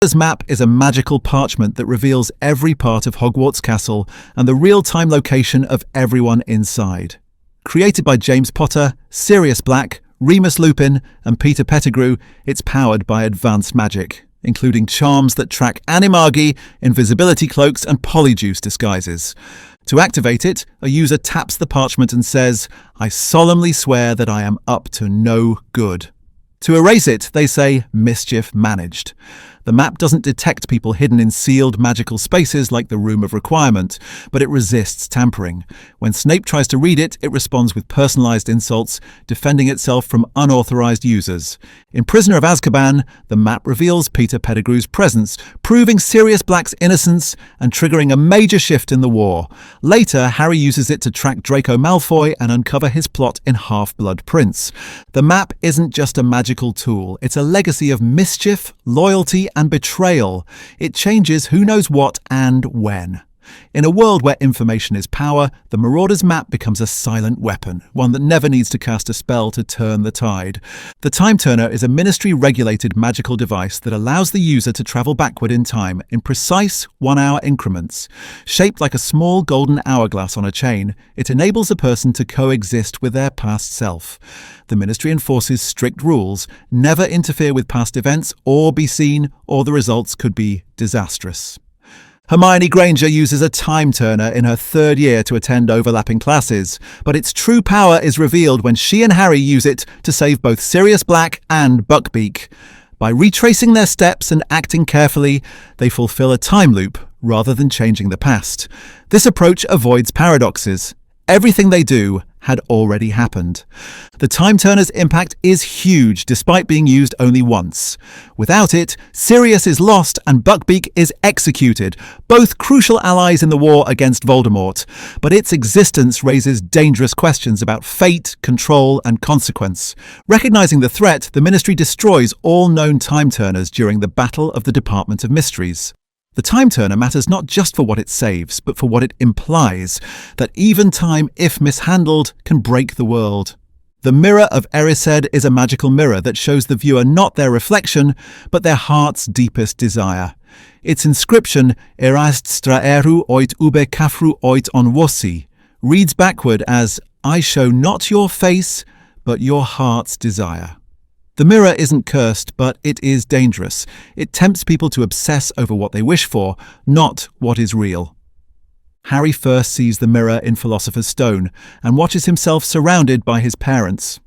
This map is a magical parchment that reveals every part of Hogwarts Castle and the real-time location of everyone inside. Created by James Potter, Sirius Black, Remus Lupin, and Peter Pettigrew, it's powered by advanced magic, including charms that track animagi, invisibility cloaks, and polyjuice disguises. To activate it, a user taps the parchment and says, "I solemnly swear that I am up to no good." To erase it, they say, "Mischief managed." The map doesn't detect people hidden in sealed magical spaces like the Room of Requirement, but it resists tampering. When Snape tries to read it, it responds with personalized insults, defending itself from unauthorized users. In Prisoner of Azkaban, the map reveals Peter Pettigrew's presence, proving Sirius Black's innocence and triggering a major shift in the war. Later, Harry uses it to track Draco Malfoy and uncover his plot in Half-Blood Prince. The map isn't just a magical tool, it's a legacy of mischief, loyalty, and betrayal. It changes who knows what and when. In a world where information is power, the Marauder's map becomes a silent weapon, one that never needs to cast a spell to turn the tide. The Time Turner is a ministry-regulated magical device that allows the user to travel backward in time in precise 1-hour increments. Shaped like a small golden hourglass on a chain, it enables a person to coexist with their past self. The ministry enforces strict rules: never interfere with past events or be seen, or the results could be disastrous. Hermione Granger uses a time turner in her 3rd year to attend overlapping classes, but its true power is revealed when she and Harry use it to save both Sirius Black and Buckbeak. By retracing their steps and acting carefully, they fulfill a time loop rather than changing the past. This approach avoids paradoxes. Everything they do had already happened. The Time Turner's impact is huge despite being used only once. Without it, Sirius is lost and Buckbeak is executed, both crucial allies in the war against Voldemort. But its existence raises dangerous questions about fate, control, and consequence. Recognizing the threat, the Ministry destroys all known Time Turners during the Battle of the Department of Mysteries. The Time Turner matters not just for what it saves, but for what it implies, that even time, if mishandled, can break the world. The Mirror of Erised is a magical mirror that shows the viewer not their reflection, but their heart's deepest desire. Its inscription, "Erast straeru oit ube kafru oit on wossi," reads backward as, "I show not your face, but your heart's desire." The mirror isn't cursed, but it is dangerous. It tempts people to obsess over what they wish for, not what is real. Harry first sees the mirror in Philosopher's Stone and watches himself surrounded by his parents.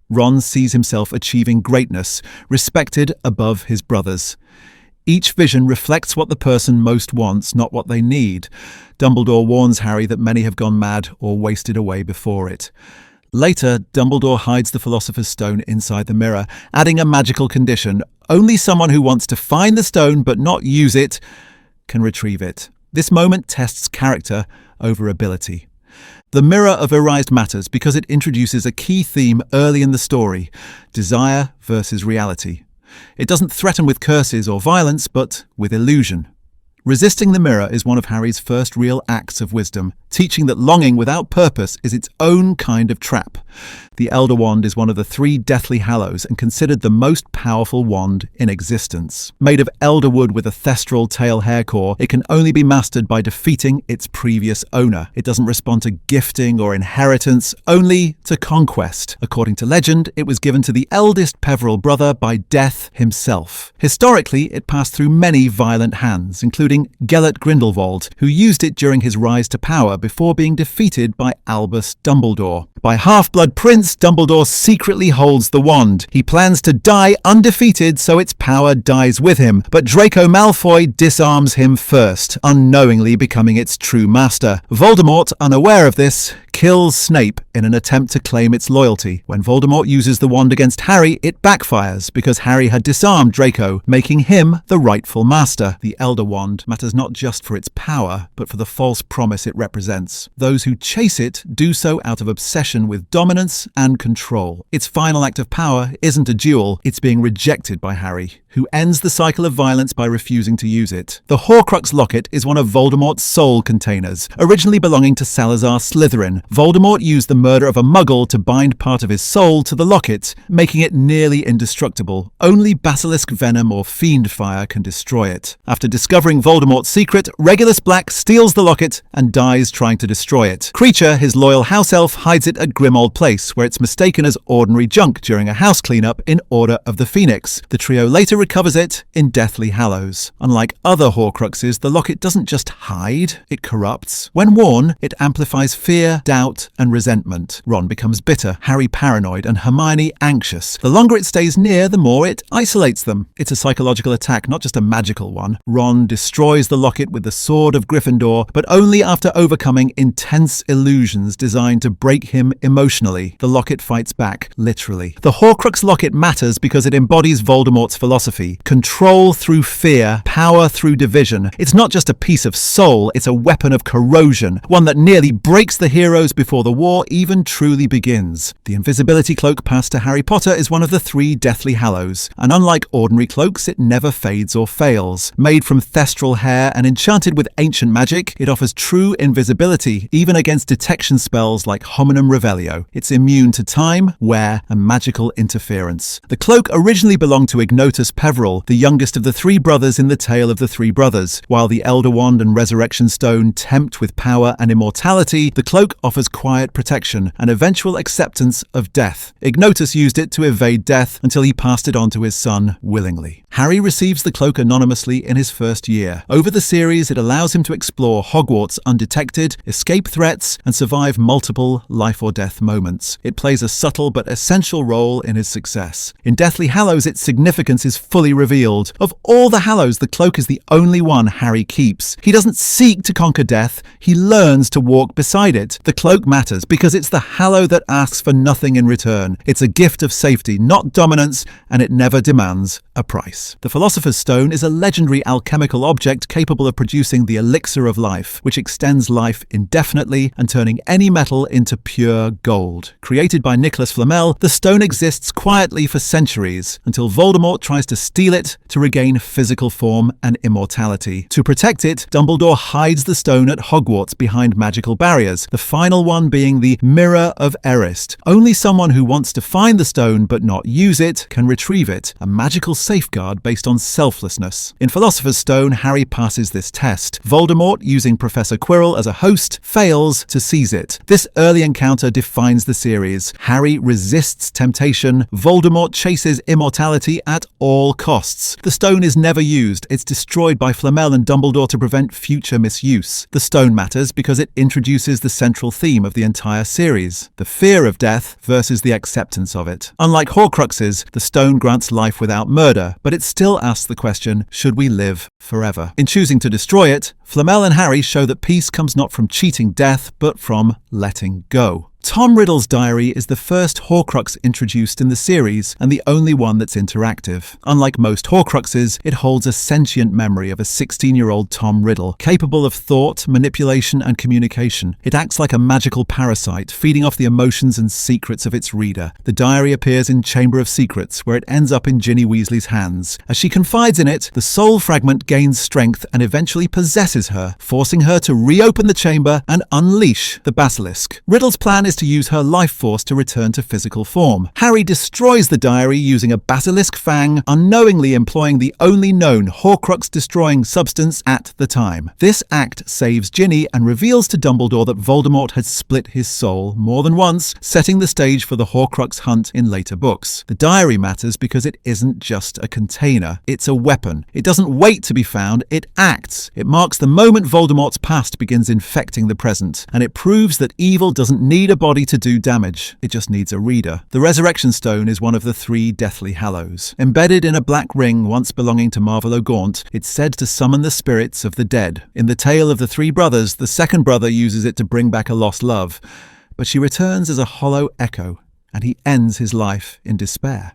Ron sees himself achieving greatness, respected above his brothers. Each vision reflects what the person most wants, not what they need. Dumbledore warns Harry that many have gone mad or wasted away before it. Later, Dumbledore hides the Philosopher's Stone inside the mirror, adding a magical condition: only someone who wants to find the stone but not use it can retrieve it. This moment tests character over ability. The Mirror of Erised matters because it introduces a key theme early in the story: desire versus reality. It doesn't threaten with curses or violence, but with illusion. Resisting the mirror is one of Harry's first real acts of wisdom, teaching that longing without purpose is its own kind of trap. The Elder Wand is one of the 3 Deathly Hallows and considered the most powerful wand in existence. Made of elder wood with a thestral tail hair core, it can only be mastered by defeating its previous owner. It doesn't respond to gifting or inheritance, only to conquest. According to legend, it was given to the eldest Peverell brother by Death himself. Historically, it passed through many violent hands, including Gellert Grindelwald, who used it during his rise to power before being defeated by Albus Dumbledore. By Half-Blood Prince, Dumbledore secretly holds the wand. He plans to die undefeated so its power dies with him, but Draco Malfoy disarms him first, unknowingly becoming its true master. Voldemort, unaware of this, kills Snape in an attempt to claim its loyalty. When Voldemort uses the wand against Harry, it backfires because Harry had disarmed Draco, making him the rightful master. The Elder Wand matters not just for its power, but for the false promise it represents. Those who chase it do so out of obsession obsession with dominance and control. Its final act of power isn't a duel, it's being rejected by Harry, who ends the cycle of violence by refusing to use it. The Horcrux locket is one of Voldemort's soul containers, originally belonging to Salazar Slytherin. Voldemort used the murder of a muggle to bind part of his soul to the locket, making it nearly indestructible. Only basilisk venom or fiend fire can destroy it. After discovering Voldemort's secret, Regulus Black steals the locket and dies trying to destroy it. Kreacher, his loyal house elf, hides it at Grimmauld Place, where it's mistaken as ordinary junk during a house cleanup in Order of the Phoenix. The trio later recovers it in Deathly Hallows. Unlike other Horcruxes, the locket doesn't just hide, it corrupts. When worn, it amplifies fear, doubt, and resentment. Ron becomes bitter, Harry paranoid, and Hermione anxious. The longer it stays near, the more it isolates them. It's a psychological attack, not just a magical one. Ron destroys the locket with the Sword of Gryffindor, but only after overcoming intense illusions designed to break him emotionally. The locket fights back, literally. The Horcrux locket matters because it embodies Voldemort's philosophy. Control through fear, power through division. It's not just a piece of soul, it's a weapon of corrosion, one that nearly breaks the heroes before the war even truly begins. The invisibility cloak passed to Harry Potter is one of the 3 Deathly Hallows, and unlike ordinary cloaks, it never fades or fails. Made from thestral hair and enchanted with ancient magic, it offers true invisibility, even against detection spells like Hominum Revelio. It's immune to time, wear, and magical interference. The cloak originally belonged to Ignotus Peverell, the youngest of the 3 brothers in the Tale of the 3 Brothers. While the Elder Wand and Resurrection Stone tempt with power and immortality, the cloak offers quiet protection and eventual acceptance of death. Ignotus used it to evade death until he passed it on to his son willingly. Harry receives the cloak anonymously in his first year. Over the series, it allows him to explore Hogwarts undetected, escape threats, and survive multiple life or death moments. It plays a subtle but essential role in his success. In Deathly Hallows, its significance is fully revealed. Of all the Hallows, the cloak is the only one Harry keeps. He doesn't seek to conquer death, he learns to walk beside it. The cloak matters because it's the Hallow that asks for nothing in return. It's a gift of safety, not dominance, and it never demands a price. The Philosopher's Stone is a legendary alchemical object capable of producing the elixir of life, which extends life indefinitely and turning any metal into pure gold. Created by Nicholas Flamel, the stone exists quietly for centuries until Voldemort tries to steal it to regain physical form and immortality. To protect it, Dumbledore hides the stone at Hogwarts behind magical barriers, the final one being the Mirror of Erist. Only someone who wants to find the stone but not use it can retrieve it, a magical safeguard based on selflessness. In Philosopher's Stone, Harry passes this test. Voldemort, using Professor Quirrell as a host, fails to seize it. This early encounter defines the series. Harry resists temptation. Voldemort chases immortality at all costs. The stone is never used. It's destroyed by Flamel and Dumbledore to prevent future misuse. The stone matters because it introduces the central theme of the entire series, the fear of death versus the acceptance of it. Unlike Horcruxes, the stone grants life without murder, but it still asks the question, should we live forever? In choosing to destroy it, Flamel and Harry show that peace comes not from cheating death, but from letting go. Tom Riddle's diary is the first Horcrux introduced in the series and the only one that's interactive. Unlike most Horcruxes, it holds a sentient memory of a 16-year-old Tom Riddle, capable of thought, manipulation, and communication. It acts like a magical parasite, feeding off the emotions and secrets of its reader. The diary appears in Chamber of Secrets, where it ends up in Ginny Weasley's hands. As she confides in it, the soul fragment gains strength and eventually possesses her, forcing her to reopen the chamber and unleash the basilisk. Riddle's plan is to use her life force to return to physical form. Harry destroys the diary using a basilisk fang, unknowingly employing the only known Horcrux-destroying substance at the time. This act saves Ginny and reveals to Dumbledore that Voldemort had split his soul more than once, setting the stage for the Horcrux hunt in later books. The diary matters because it isn't just a container, it's a weapon. It doesn't wait to be found, it acts. It marks the moment Voldemort's past begins infecting the present, and it proves that evil doesn't need a body to do damage, it just needs a reader. The Resurrection Stone is one of the 3 Deathly Hallows. Embedded in a black ring once belonging to Marvolo Gaunt, it's said to summon the spirits of the dead. In the Tale of the 3 Brothers, the second brother uses it to bring back a lost love, but she returns as a hollow echo, and he ends his life in despair.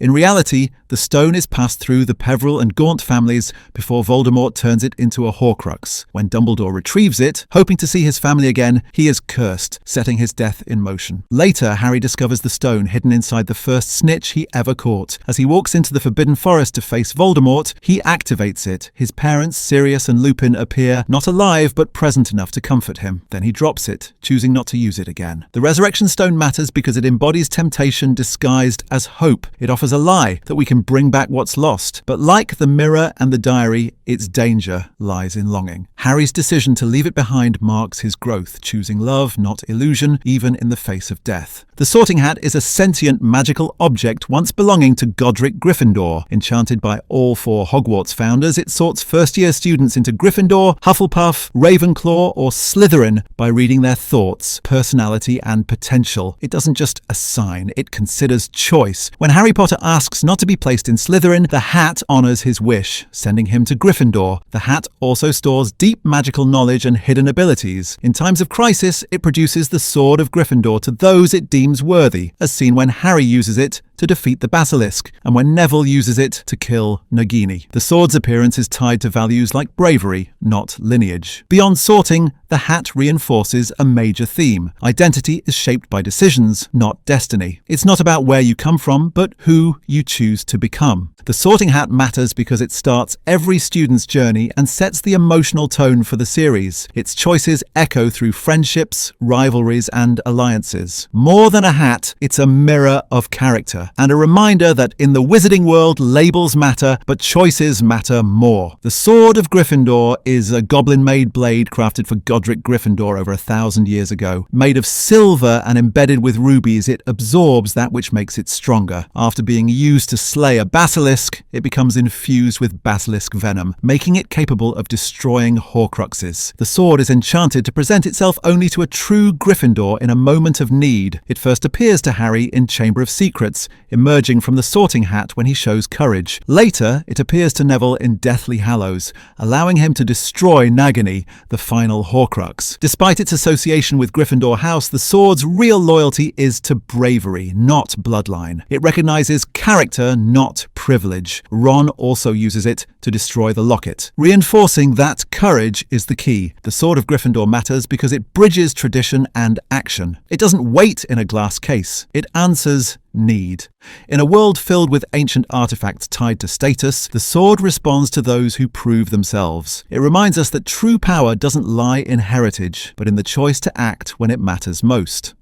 In reality, the stone is passed through the Peveril and Gaunt families before Voldemort turns it into a Horcrux. When Dumbledore retrieves it, hoping to see his family again, he is cursed, setting his death in motion. Later, Harry discovers the stone hidden inside the first snitch he ever caught. As he walks into the Forbidden Forest to face Voldemort, he activates it. His parents, Sirius and Lupin, appear not alive but present enough to comfort him. Then he drops it, choosing not to use it again. The Resurrection Stone matters because it embodies temptation disguised as hope. It offers a lie that we can bring back what's lost. But like the mirror and the diary, its danger lies in longing. Harry's decision to leave it behind marks his growth, choosing love, not illusion, even in the face of death. The Sorting Hat is a sentient magical object once belonging to Godric Gryffindor. Enchanted by all 4 Hogwarts founders, it sorts first-year students into Gryffindor, Hufflepuff, Ravenclaw, or Slytherin by reading their thoughts, personality, and potential. It doesn't just assign, it considers choice. When Harry Potter asks not to be placed in Slytherin, the hat honors his wish, sending him to Gryffindor. The hat also stores deep magical knowledge and hidden abilities. In times of crisis, it produces the Sword of Gryffindor to those it deems worthy, as seen when Harry uses it to defeat the basilisk, and when Neville uses it to kill Nagini. The sword's appearance is tied to values like bravery, not lineage. Beyond sorting, the hat reinforces a major theme. Identity is shaped by decisions, not destiny. It's not about where you come from, but who you choose to become. The Sorting Hat matters because it starts every student's journey and sets the emotional tone for the series. Its choices echo through friendships, rivalries, and alliances. More than a hat, it's a mirror of character, and a reminder that in the wizarding world, labels matter, but choices matter more. The Sword of Gryffindor is a goblin-made blade crafted for Godric Gryffindor over 1,000 years ago. Made of silver and embedded with rubies, it absorbs that which makes it stronger. After being used to slay a basilisk, it becomes infused with basilisk venom, making it capable of destroying Horcruxes. The sword is enchanted to present itself only to a true Gryffindor in a moment of need. It first appears to Harry in Chamber of Secrets, emerging from the Sorting Hat when he shows courage. Later, it appears to Neville in Deathly Hallows, allowing him to destroy Nagini, the final Horcrux. Despite its association with Gryffindor House, the sword's real loyalty is to bravery, not bloodline. It recognizes character, not privilege. Ron also uses it to destroy the locket, reinforcing that courage is the key. The Sword of Gryffindor matters because it bridges tradition and action. It doesn't wait in a glass case. It answers need. In a world filled with ancient artifacts tied to status, the sword responds to those who prove themselves. It reminds us that true power doesn't lie in heritage, but in the choice to act when it matters most.